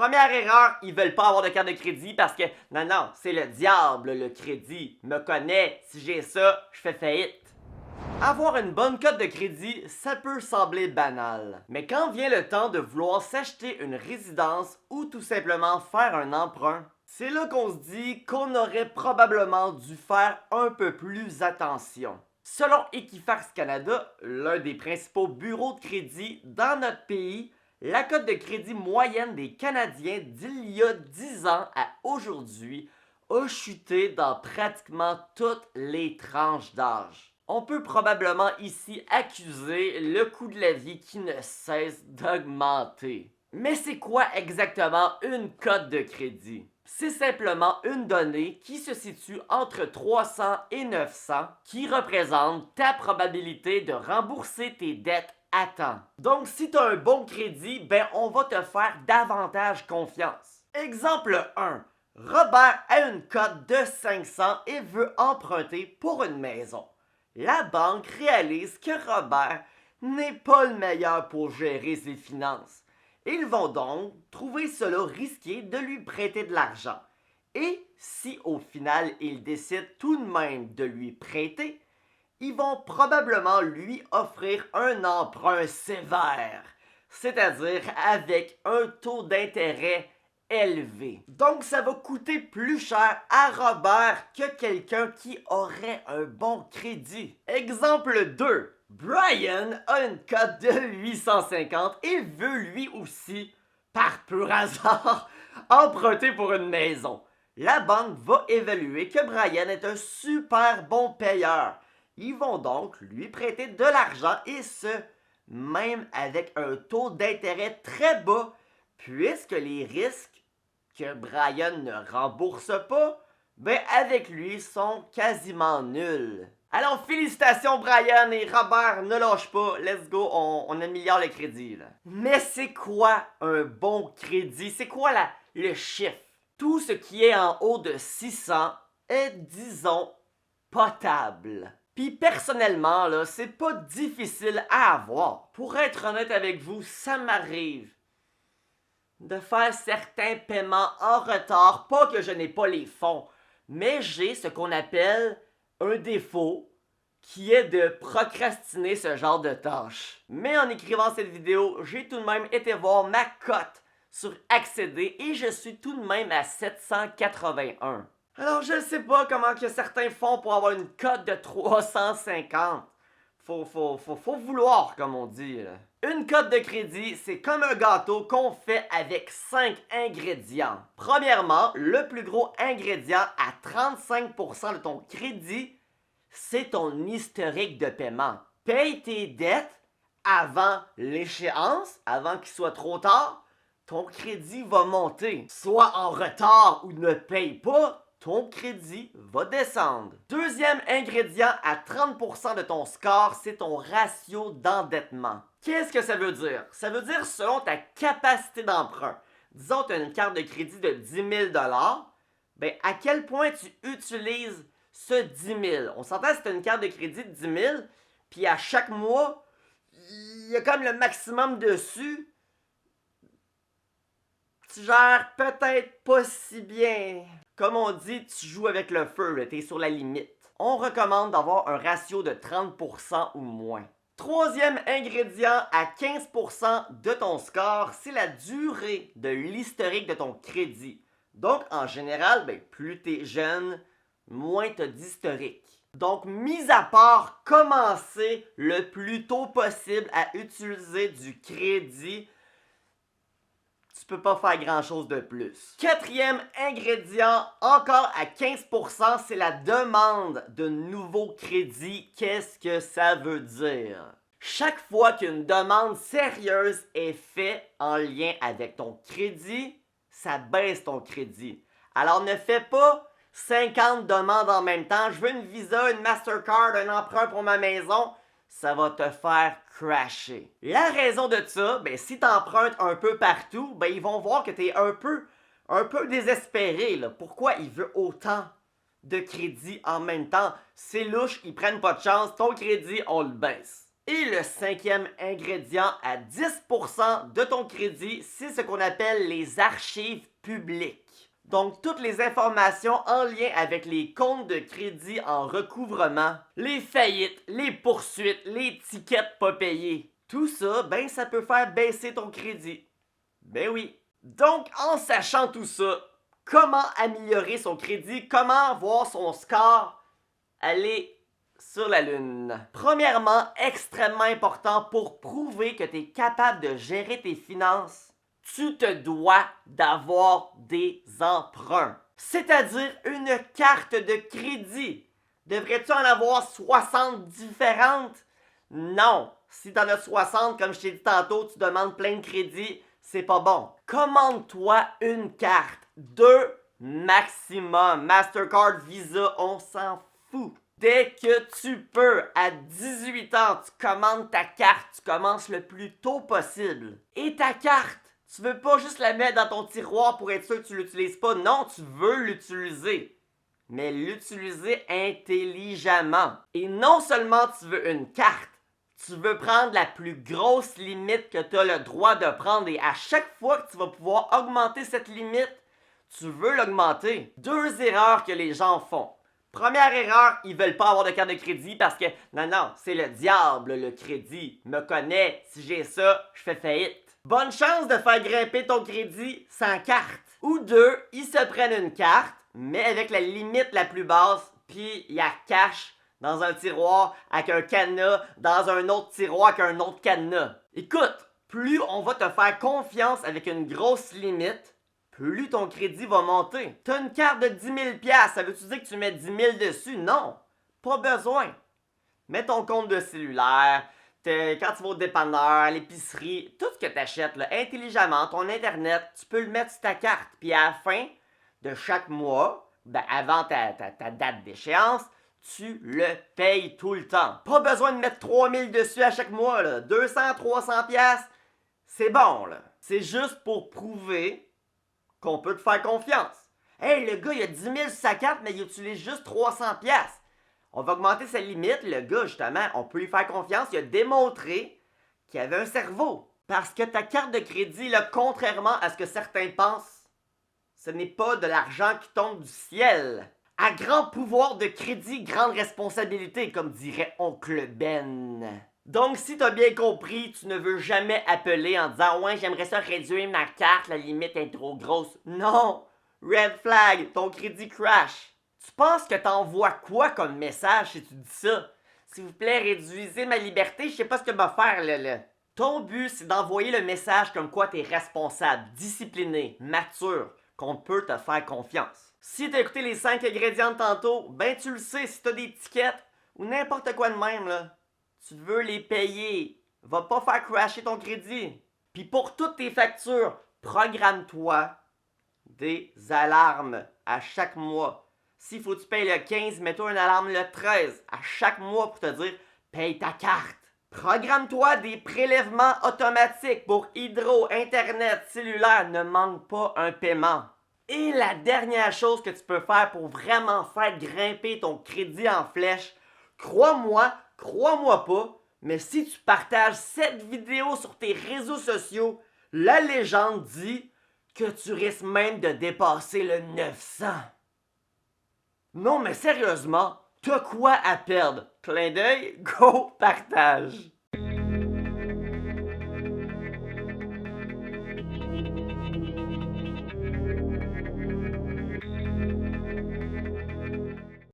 Première erreur, ils veulent pas avoir de carte de crédit parce que, non, c'est le diable, le crédit. Me connaît, si j'ai ça, je fais faillite. Avoir une bonne cote de crédit, ça peut sembler banal. Mais quand vient le temps de vouloir s'acheter une résidence ou tout simplement faire un emprunt, c'est là qu'on se dit qu'on aurait probablement dû faire un peu plus attention. Selon Equifax Canada, l'un des principaux bureaux de crédit dans notre pays, la cote de crédit moyenne des Canadiens d'il y a 10 ans à aujourd'hui a chuté dans pratiquement toutes les tranches d'âge. On peut probablement ici accuser le coût de la vie qui ne cesse d'augmenter. Mais c'est quoi exactement une cote de crédit? C'est simplement une donnée qui se situe entre 300 et 900 qui représente ta probabilité de rembourser tes dettes à temps. Donc si tu as un bon crédit, ben on va te faire davantage confiance. Exemple 1. Robert a une cote de 500 et veut emprunter pour une maison. La banque réalise que Robert n'est pas le meilleur pour gérer ses finances. Ils vont donc trouver cela risqué de lui prêter de l'argent. Et si au final ils décident tout de même de lui prêter, ils vont probablement lui offrir un emprunt sévère, c'est-à-dire avec un taux d'intérêt élevé. Donc ça va coûter plus cher à Robert que quelqu'un qui aurait un bon crédit. Exemple 2. Brian a une cote de 850 et veut lui aussi, par pur hasard, emprunter pour une maison. La banque va évaluer que Brian est un super bon payeur. Ils vont donc lui prêter de l'argent et ce, même avec un taux d'intérêt très bas, puisque les risques que Brian ne rembourse pas, ben avec lui sont quasiment nuls. Alors félicitations Brian et Robert, ne lâche pas, let's go, on améliore le crédit là. Mais c'est quoi un bon crédit? C'est quoi le chiffre? Tout ce qui est en haut de 600 est, disons, potable. Puis personnellement, là, c'est pas difficile à avoir. Pour être honnête avec vous, ça m'arrive de faire certains paiements en retard. Pas que je n'ai pas les fonds, mais j'ai ce qu'on appelle un défaut qui est de procrastiner ce genre de tâches. Mais en écrivant cette vidéo, j'ai tout de même été voir ma cote sur Accéder et je suis tout de même à 781. Alors je ne sais pas comment que certains font pour avoir une cote de 350. Faut vouloir, comme on dit. Là. Une cote de crédit, c'est comme un gâteau qu'on fait avec 5 ingrédients. Premièrement, le plus gros ingrédient à 35% de ton crédit, c'est ton historique de paiement. Paye tes dettes avant l'échéance, avant qu'il soit trop tard, ton crédit va monter. Soit en retard ou ne paye pas, ton crédit va descendre. Deuxième ingrédient à 30% de ton score, c'est ton ratio d'endettement. Qu'est-ce que ça veut dire? Ça veut dire selon ta capacité d'emprunt. Disons que tu as une carte de crédit de 10 000 ben à quel point tu utilises ce 10 000? On s'entend si tu as une carte de crédit de 10 000, puis à chaque mois, il y a comme le maximum dessus. Tu gères peut-être pas si bien. Comme on dit, tu joues avec le feu, tu es sur la limite. On recommande d'avoir un ratio de 30% ou moins. Troisième ingrédient à 15% de ton score, c'est la durée de l'historique de ton crédit. Donc, en général, plus tu es jeune, moins tu as d'historique. Donc, mis à part commencer le plus tôt possible à utiliser du crédit, tu peux pas faire grand chose de plus. Quatrième ingrédient, encore à 15%, c'est la demande de nouveaux crédits. Qu'est-ce que ça veut dire? Chaque fois qu'une demande sérieuse est faite en lien avec ton crédit, ça baisse ton crédit. Alors ne fais pas 50 demandes en même temps. Je veux une Visa, une Mastercard, un emprunt pour ma maison. Ça va te faire crasher. La raison de ça, si tu empruntes un peu partout, ils vont voir que tu es un peu désespéré. Là. Pourquoi il veut autant de crédit en même temps? C'est louche, ils prennent pas de chance. Ton crédit, on le baisse. Et le cinquième ingrédient à 10% de ton crédit, c'est ce qu'on appelle les archives publiques. Donc, toutes les informations en lien avec les comptes de crédit en recouvrement, les faillites, les poursuites, les tickets pas payés. Tout ça, ben, ça peut faire baisser ton crédit. Ben oui. Donc, en sachant tout ça, comment améliorer son crédit, comment voir son score aller sur la lune? Premièrement, extrêmement important pour prouver que tu es capable de gérer tes finances, tu te dois d'avoir des emprunts, c'est-à-dire une carte de crédit. Devrais-tu en avoir 60 différentes? Non. Si tu en as 60, comme je t'ai dit tantôt, tu demandes plein de crédits, c'est pas bon. Commande-toi une carte. 2 maximum. Mastercard, Visa, on s'en fout. Dès que tu peux, à 18 ans, tu commandes ta carte, tu commences le plus tôt possible. Et ta carte, tu veux pas juste la mettre dans ton tiroir pour être sûr que tu l'utilises pas. Non, tu veux l'utiliser. Mais l'utiliser intelligemment. Et non seulement tu veux une carte, tu veux prendre la plus grosse limite que tu as le droit de prendre. Et à chaque fois que tu vas pouvoir augmenter cette limite, tu veux l'augmenter. 2 erreurs que les gens font. Première erreur, ils veulent pas avoir de carte de crédit parce que, non, c'est le diable, le crédit. Me connaît, si j'ai ça, je fais faillite. Bonne chance de faire grimper ton crédit sans carte. Ou 2, ils se prennent une carte, mais avec la limite la plus basse, puis ils la cachent dans un tiroir avec un cadenas, dans un autre tiroir avec un autre cadenas. Écoute, plus on va te faire confiance avec une grosse limite, plus ton crédit va monter. T'as une carte de 10 000 $, ça veut-tu dire que tu mets 10 000 dessus? Non, pas besoin. Mets ton compte de cellulaire, quand tu vas au dépanneur, à l'épicerie, tout ce que tu achètes, intelligemment, ton internet, tu peux le mettre sur ta carte. Puis à la fin de chaque mois, avant ta date d'échéance, tu le payes tout le temps. Pas besoin de mettre 3 000 dessus à chaque mois, là. 200, 300 $, c'est bon, là. C'est juste pour prouver qu'on peut te faire confiance. Hey, le gars, il a 10 000 sur sa carte, mais il utilise juste 300 $. On va augmenter sa limite. Le gars, justement, on peut lui faire confiance. Il a démontré qu'il avait un cerveau. Parce que ta carte de crédit, là, contrairement à ce que certains pensent, ce n'est pas de l'argent qui tombe du ciel. À grand pouvoir de crédit, grande responsabilité, comme dirait Oncle Ben. Donc, si t'as bien compris, tu ne veux jamais appeler en disant « Ouais, j'aimerais ça réduire ma carte, la limite est trop grosse. » Non! Red flag, ton crédit crash. Tu penses que t'envoies quoi comme message si tu dis ça? S'il vous plaît, réduisez ma liberté, je sais pas ce que va faire là. Ton but, c'est d'envoyer le message comme quoi t'es responsable, discipliné, mature, qu'on peut te faire confiance. Si t'as écouté les 5 ingrédients de tantôt, ben tu le sais, si t'as des tickets ou n'importe quoi de même, là, tu veux les payer. Va pas faire crasher ton crédit. Puis pour toutes tes factures, programme-toi des alarmes à chaque mois. S'il faut que tu payes le 15, mets-toi une alarme le 13 à chaque mois pour te dire paye ta carte. Programme-toi des prélèvements automatiques pour hydro, internet, cellulaire. Ne manque pas un paiement. Et la dernière chose que tu peux faire pour vraiment faire grimper ton crédit en flèche, crois-moi pas, mais si tu partages cette vidéo sur tes réseaux sociaux, la légende dit que tu risques même de dépasser le 900. Non mais sérieusement, t'as quoi à perdre? Clin d'œil, go, partage!